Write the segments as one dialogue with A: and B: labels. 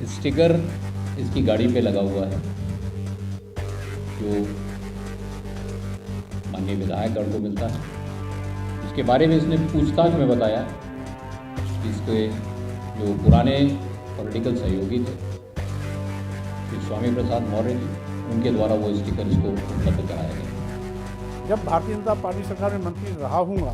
A: Sticker इसकी गाड़ी पे लगा हुआ है जो माननीय विधायक गण को मिलता है। इसके बारे में इसने पूछताछ में बताया कि इसके जो पुराने पॉलिटिकल सहयोगी थे श्री स्वामी प्रसाद मौर्य जी, उनके द्वारा वो स्टिकर इसको उपलब्ध कराया गया।
B: जब भारतीय जनता पार्टी सरकार में मंत्री रहा हूँगा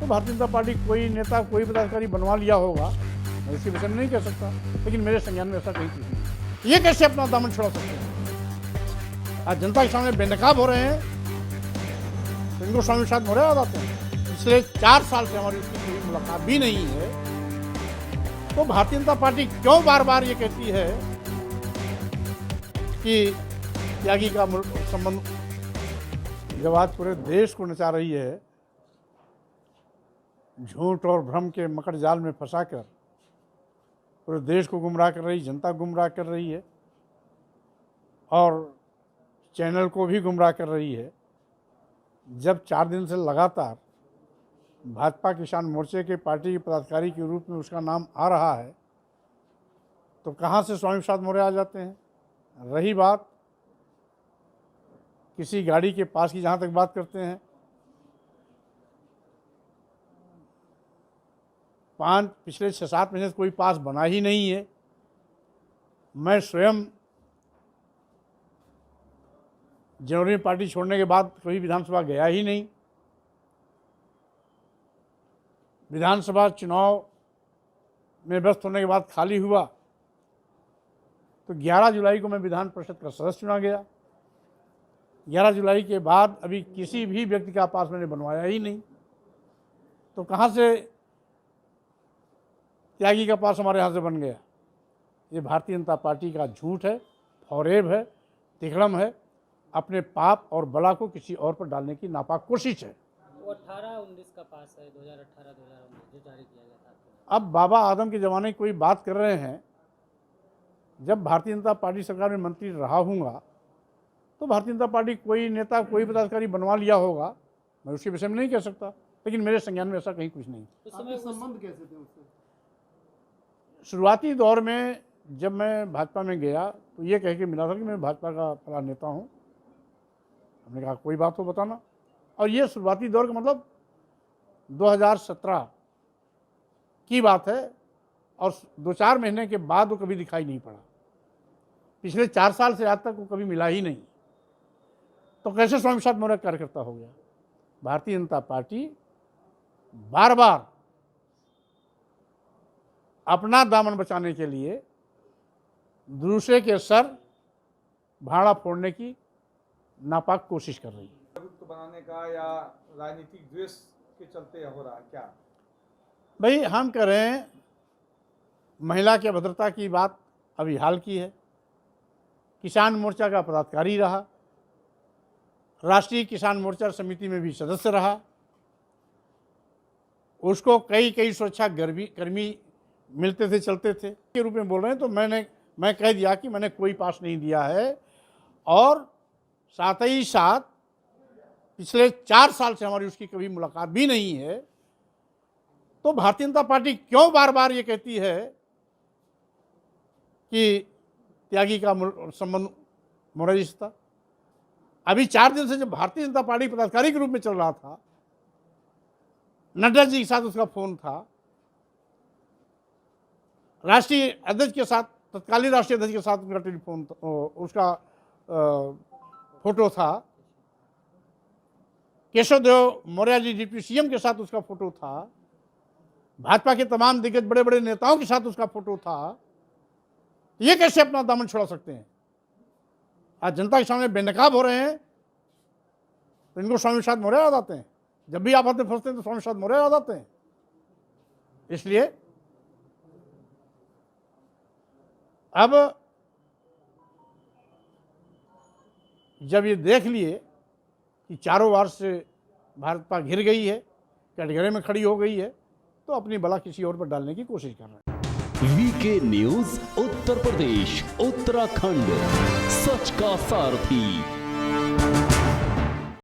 B: तो भारतीय जनता पार्टी कोई नेता कोई पदाधिकारी बनवा लिया होगा, मैं इसके विषय में नहीं कह सकता, लेकिन मेरे संज्ञान में ऐसा कहीं कुछ नहीं। ये कैसे अपना दामन छुड़ा सकते हैं? आज जनता के सामने बेनकाब हो रहे हैं तो इनको स्वामी प्रसाद मौर्य याद आते हैं। पिछले 4 साल से हमारी उसकी कोई मुलाकात भी नहीं है, तो भारतीय जनता पार्टी क्यों बार बार ये कहती है कि त्यागी का संबंध, जब आज पूरे देश को नचा रही है, झूठ और भ्रम के मकड़ जाल में फंसाकर पूरे देश को गुमराह कर रही, जनता गुमराह कर रही है और चैनल को भी गुमराह कर रही है। जब 4 दिन से लगातार भाजपा किसान मोर्चे के पार्टी के पदाधिकारी के रूप में उसका नाम आ रहा है, तो कहाँ से स्वामी प्रसाद मौर्य आ जाते हैं? रही बात किसी गाड़ी के पास की, जहाँ तक बात करते हैं, पिछले 6-7 महीने से कोई पास बना ही नहीं है। मैं स्वयं जनवरी में पार्टी छोड़ने के बाद कभी विधानसभा गया ही नहीं। विधानसभा चुनाव में व्यस्त होने के बाद खाली हुआ तो 11 जुलाई को मैं विधान परिषद का सदस्य चुना गया। 11 जुलाई के बाद अभी किसी भी व्यक्ति का पास मैंने बनवाया ही नहीं, तो कहाँ से त्यागी का पास हमारे यहाँ से बन गया? ये भारतीय जनता पार्टी का झूठ है, फौरेब है, तिकड़म है, अपने पाप और बला को किसी और पर डालने की नापाक कोशिश है।
C: वो 18-19 का पास है, 2018-2019 जो जारी किया गया था।
B: अब बाबा आदम के ज़माने की कोई बात कर रहे हैं। जब भारतीय जनता पार्टी सरकार में मंत्री रहा हूँगा तो भारतीय जनता पार्टी कोई नेता कोई पदाधिकारी बनवा लिया होगा, मैं उसके विषय में नहीं कह सकता, लेकिन मेरे संज्ञान में ऐसा कहीं कुछ नहीं।
C: उस समय
D: संबंध कैसे थे उससे?
B: शुरुआती दौर में जब मैं भाजपा में गया तो ये कह के मिला था कि मैं भाजपा का बड़ा नेता हूँ। हमने कहा कोई बात हो बताना, और ये शुरुआती दौर का मतलब 2017 की बात है, और 2-4 महीने के बाद वो कभी दिखाई नहीं पड़ा। पिछले 4 साल से आज तक वो कभी मिला ही नहीं, तो कैसे स्वामी प्रसाद मौर्य कार्यकर्ता हो गया? भारतीय जनता पार्टी बार बार अपना दामन बचाने के लिए दूसरे के सर भाड़ा फोड़ने की नापाक कोशिश कर रही है।
D: प्रभुत्व बनाने का या राजनीतिक द्वेष के चलते हो रहा है क्या?
B: भाई हम कह रहे हैं, महिला की अभद्रता की बात अभी हाल की है। किसान मोर्चा का पदाधिकारी रहा, राष्ट्रीय किसान मोर्चा समिति में भी सदस्य रहा, उसको कई सुरक्षा कर्मी मिलते थे, चलते थे के रूप में बोल रहे हैं। तो मैं कह दिया कि मैंने कोई पास नहीं दिया है, और साथ ही साथ पिछले 4 साल से हमारी उसकी कभी मुलाकात भी नहीं है, तो भारतीय जनता पार्टी क्यों बार बार ये कहती है कि त्यागी का संबंध मौर्य जी से था? अभी 4 दिन से जब भारतीय जनता पार्टी पदाधिकारी के रूप में चल रहा था, नड्डा जी के साथ उसका फोन था, राष्ट्रीय अध्यक्ष के साथ, तत्कालीन राष्ट्रीय अध्यक्ष के साथ उनका टेलीफोन, उसका फोटो था, केशव देव मौर्य जी डिप्टी सीएम के साथ उसका फोटो था, भाजपा के तमाम दिग्गज बड़े बड़े नेताओं के साथ उसका फोटो था। ये कैसे अपना दामन छुड़ा सकते हैं? आज जनता के सामने बेनकाब हो रहे हैं तो इनको स्वामी प्रसाद मौर्य याद आते हैं। जब भी आपस में फंसते हैं तो स्वामी प्रसाद मौर्य याद आते हैं। इसलिए अब जब ये देख लिए कि चारों ओर से भाजपा घिर गई है, कटघरे में खड़ी हो गई है, तो अपनी बला किसी और पर डालने की कोशिश कर रहे हैं।
E: वीके न्यूज उत्तर प्रदेश उत्तराखंड, सच का सारथी।